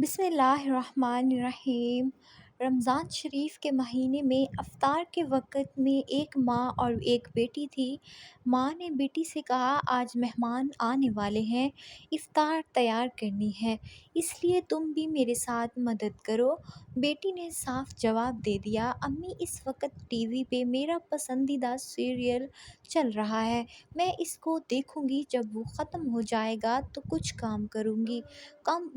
بسم اللہ الرحمن الرحیم۔ رمضان شریف کے مہینے میں افطار کے وقت میں ایک ماں اور ایک بیٹی تھی۔ ماں نے بیٹی سے کہا، آج مہمان آنے والے ہیں، افطار تیار کرنی ہے، اس لیے تم بھی میرے ساتھ مدد کرو۔ بیٹی نے صاف جواب دے دیا، امی اس وقت ٹی وی پہ میرا پسندیدہ سیریل چل رہا ہے، میں اس کو دیکھوں گی، جب وہ ختم ہو جائے گا تو کچھ کام کروں گی۔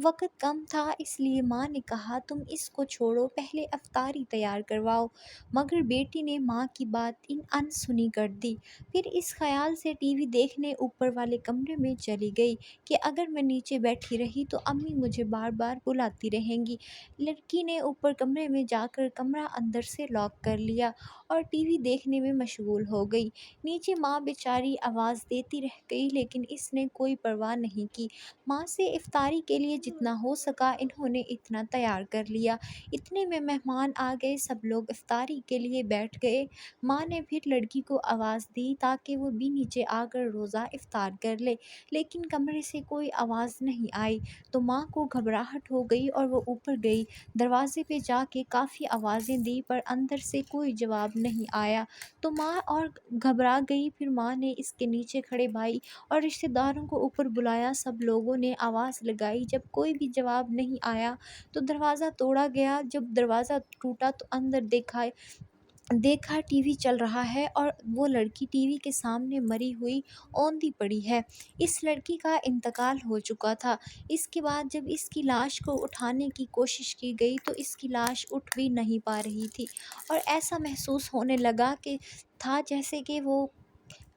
وقت کم تھا، اس لیے ماں نے کہا، تم اس کو چھوڑو، پہلے افطاری تیار کرواؤ۔ مگر بیٹی نے ماں کی بات ان سنی کر دی۔ پھر اس خیال سے ٹی وی دیکھنے اوپر والے کمرے میں چلی گئی کہ اگر میں نیچے بیٹھی رہی تو امی مجھے بار بار بلاتی رہیں گی۔ لڑکی نے اوپر کمرے میں جا کر کمرہ اندر سے لاک کر لیا اور ٹی وی دیکھنے میں مشغول ہو گئی۔ نیچے ماں بیچاری آواز دیتی رہ گئی، لیکن اس نے کوئی پرواہ نہیں کی۔ ماں سے افطاری کے لیے جتنا ہو سکا انہوں نے اتنا تیار کر لیا۔ اتنے میں مہمان آ گئے، سب لوگ افطاری کے لیے بیٹھ گئے۔ ماں نے پھر لڑکی کو آواز دی تاکہ وہ بھی نیچے آ کر روزہ افطار کر لے، لیکن کمرے سے کوئی آواز نہیں آئی تو ماں کو گھبراہٹ ہو گئی اور وہ اوپر گئی۔ دروازے پہ جا کے کافی آوازیں دی پر اندر سے کوئی جواب نہیں آیا تو ماں اور گھبرا گئی۔ پھر ماں نے اس کے نیچے کھڑے بھائی اور رشتہ داروں کو اوپر بلایا، سب لوگوں نے آواز لگائی، جب کوئی بھی جواب نہیں آیا تو دروازہ توڑا گیا۔ جب دروازہ ٹوٹا تو اندر دیکھا ٹی وی چل رہا ہے اور وہ لڑکی ٹی وی کے سامنے مری ہوئی اوندھی پڑی ہے۔ اس لڑکی کا انتقال ہو چکا تھا۔ اس کے بعد جب اس کی لاش کو اٹھانے کی کوشش کی گئی تو اس کی لاش اٹھ بھی نہیں پا رہی تھی اور ایسا محسوس ہونے لگا کہ تھا جیسے کہ وہ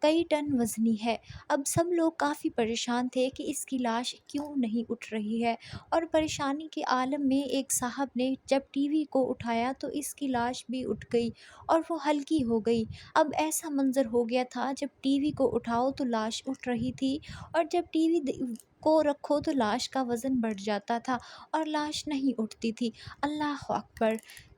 کئی ٹن وزنی ہے۔ اب سب لوگ کافی پریشان تھے کہ اس کی لاش کیوں نہیں اٹھ رہی ہے، اور پریشانی کے عالم میں ایک صاحب نے جب ٹی وی کو اٹھایا تو اس کی لاش بھی اٹھ گئی اور وہ ہلکی ہو گئی۔ اب ایسا منظر ہو گیا تھا، جب ٹی وی کو اٹھاؤ تو لاش اٹھ رہی تھی اور جب ٹی وی کو رکھو تو لاش کا وزن بڑھ جاتا تھا اور لاش نہیں اٹھتی تھی۔ اللہ اکبر!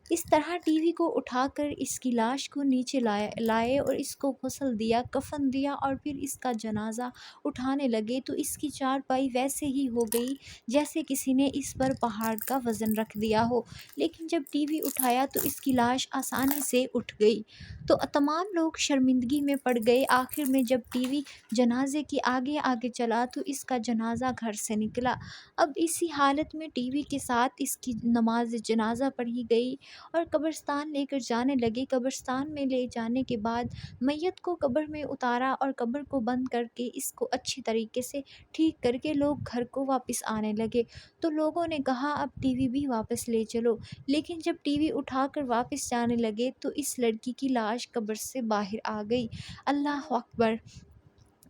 اس طرح ٹی وی کو اٹھا کر اس کی لاش کو نیچے لائے اور اس کو غسل دیا، کفن دیا اور پھر اس کا جنازہ اٹھانے لگے تو اس کی چارپائی ویسے ہی ہو گئی جیسے کسی نے اس پر پہاڑ کا وزن رکھ دیا ہو، لیکن جب ٹی وی اٹھایا تو اس کی لاش آسانی سے اٹھ گئی تو تمام لوگ شرمندگی میں پڑ گئے۔ آخر میں جب ٹی وی جنازے کے آگے آگے چلا تو اس کا جنازہ گھر سے نکلا۔ اب اسی حالت میں ٹی وی کے ساتھ اس کی نماز جنازہ پڑھی گئی اور قبرستان لے کر جانے لگے۔ قبرستان میں لے جانے کے بعد میت کو قبر میں اتارا اور قبر کو بند کر کے اس کو اچھی طریقے سے ٹھیک کر کے لوگ گھر کو واپس آنے لگے تو لوگوں نے کہا، اب ٹی وی بھی واپس لے چلو۔ لیکن جب ٹی وی اٹھا کر واپس جانے لگے تو اس لڑکی کی لاش قبر سے باہر آ گئی۔ اللہ اکبر!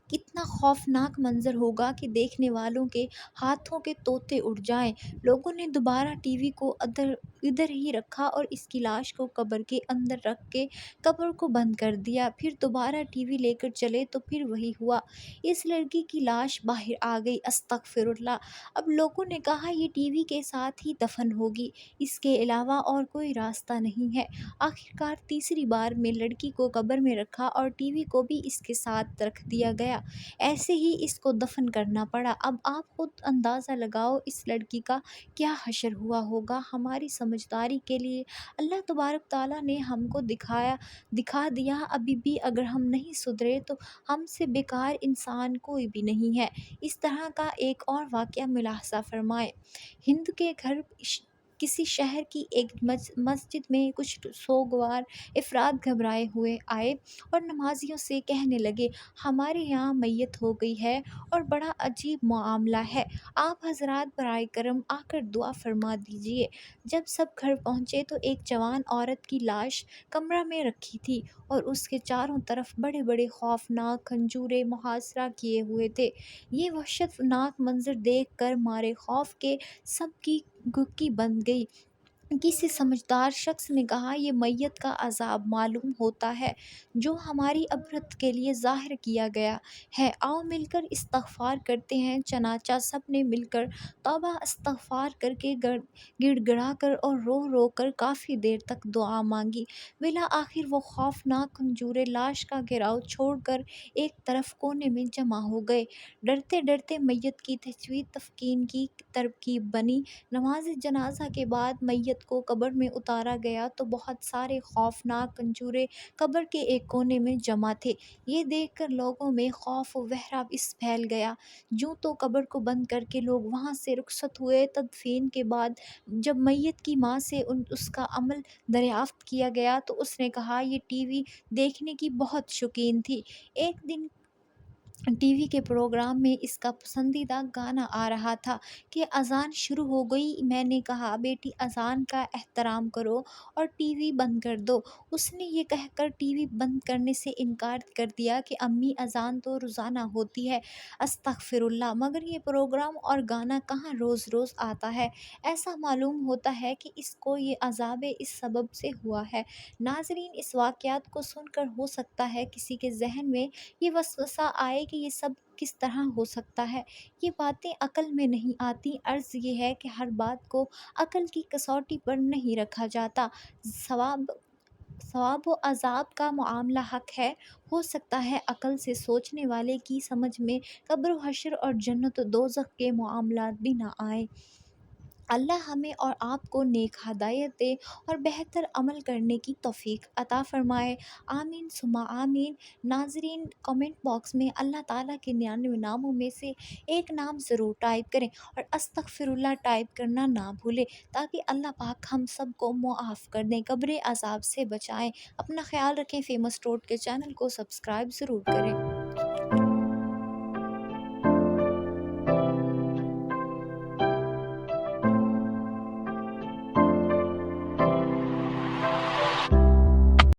کتنا خوفناک منظر ہوگا کہ دیکھنے والوں کے ہاتھوں کے طوطے اڑ جائیں۔ لوگوں نے دوبارہ ٹی وی کو ادھر ہی رکھا اور اس کی لاش کو قبر کے اندر رکھ کے قبر کو بند کر دیا۔ پھر دوبارہ ٹی وی لے کر چلے تو پھر وہی ہوا، اس لڑکی کی لاش باہر آ گئی۔ استغفر اللہ! اب لوگوں نے کہا، یہ ٹی وی کے ساتھ ہی دفن ہوگی، اس کے علاوہ اور کوئی راستہ نہیں ہے۔ آخرکار تیسری بار میں لڑکی کو قبر میں رکھا اور ٹی وی کو بھی اس کے ساتھ رکھ دیا گیا، ایسے ہی اس کو دفن کرنا پڑا۔ اب آپ خود اندازہ لگاؤ اس لڑکی کا کیا حشر ہوا ہوگا۔ ہماری سمجھداری کے لیے اللہ تبارک تعالیٰ نے ہم کو دکھا دیا، ابھی بھی اگر ہم نہیں سدھرے تو ہم سے بیکار انسان کوئی بھی نہیں ہے۔ اس طرح کا ایک اور واقعہ ملاحظہ فرمائیں۔ ہند کے کسی شہر کی ایک مسجد میں کچھ سوگوار افراد گھبرائے ہوئے آئے اور نمازیوں سے کہنے لگے، ہمارے یہاں میت ہو گئی ہے اور بڑا عجیب معاملہ ہے، آپ حضرات برائے کرم آ کر دعا فرما دیجیے۔ جب سب گھر پہنچے تو ایک جوان عورت کی لاش کمرہ میں رکھی تھی اور اس کے چاروں طرف بڑے بڑے خوفناک کھنجورے محاصرہ کیے ہوئے تھے۔ یہ وحشت ناک منظر دیکھ کر مارے خوف کے سب کی گھکی بند گئی۔ کسی سمجھدار شخص نے کہا یہ میت کا عذاب معلوم ہوتا ہے جو ہماری عبرت کے لیے ظاہر کیا گیا ہے، آؤ مل کر استغفار کرتے ہیں۔ چنانچہ سب نے مل کر توبہ استغفار کر کے گڑ گڑا کر اور رو رو کر کافی دیر تک دعا مانگی۔ بالآخر وہ خوفناک کنجورے لاش کا گھیراؤ چھوڑ کر ایک طرف کونے میں جمع ہو گئے۔ ڈرتے ڈرتے میت کی تفکین کی ترکیب بنی۔ نماز جنازہ کے بعد میت کو قبر میں اتارا گیا تو بہت سارے خوفناک کنجورے قبر کے ایک کونے میں جمع تھے۔ یہ دیکھ کر لوگوں میں خوف و ہرس پھیل گیا۔ جوں تو قبر کو بند کر کے لوگ وہاں سے رخصت ہوئے، تدفین کے بعد جب میت کی ماں سے اس کا عمل دریافت کیا گیا تو اس نے کہا یہ ٹی وی دیکھنے کی بہت شوقین تھی۔ ایک دن ٹی وی کے پروگرام میں اس کا پسندیدہ گانا آ رہا تھا کہ اذان شروع ہو گئی۔ میں نے کہا بیٹی اذان کا احترام کرو اور ٹی وی بند کر دو۔ اس نے یہ کہہ کر ٹی وی بند کرنے سے انکار کر دیا کہ امی اذان تو روزانہ ہوتی ہے۔ استغفر اللہ، مگر یہ پروگرام اور گانا کہاں روز روز آتا ہے؟ ایسا معلوم ہوتا ہے کہ اس کو یہ عذاب اس سبب سے ہوا ہے۔ ناظرین، اس واقعات کو سن کر ہو سکتا ہے کسی کے ذہن میں یہ وسوسہ آئے کہ یہ سب کس طرح ہو سکتا ہے، یہ باتیں عقل میں نہیں آتی۔ عرض یہ ہے کہ ہر بات کو عقل کی کسوٹی پر نہیں رکھا جاتا۔ ثواب و عذاب کا معاملہ حق ہے، ہو سکتا ہے عقل سے سوچنے والے کی سمجھ میں قبر و حشر اور جنت و دوزخ کے معاملات بھی نہ آئیں۔ اللہ ہمیں اور آپ کو نیک ہدایت دے اور بہتر عمل کرنے کی توفیق عطا فرمائے، آمین ثم آمین۔ ناظرین، کمنٹ باکس میں اللہ تعالیٰ کے 99 ناموں میں سے ایک نام ضرور ٹائپ کریں اور استغفر اللہ ٹائپ کرنا نہ بھولیں تاکہ اللہ پاک ہم سب کو معاف کر دیں، قبر عذاب سے بچائیں۔ اپنا خیال رکھیں، فیمس ٹوٹ کے چینل کو سبسکرائب ضرور کریں۔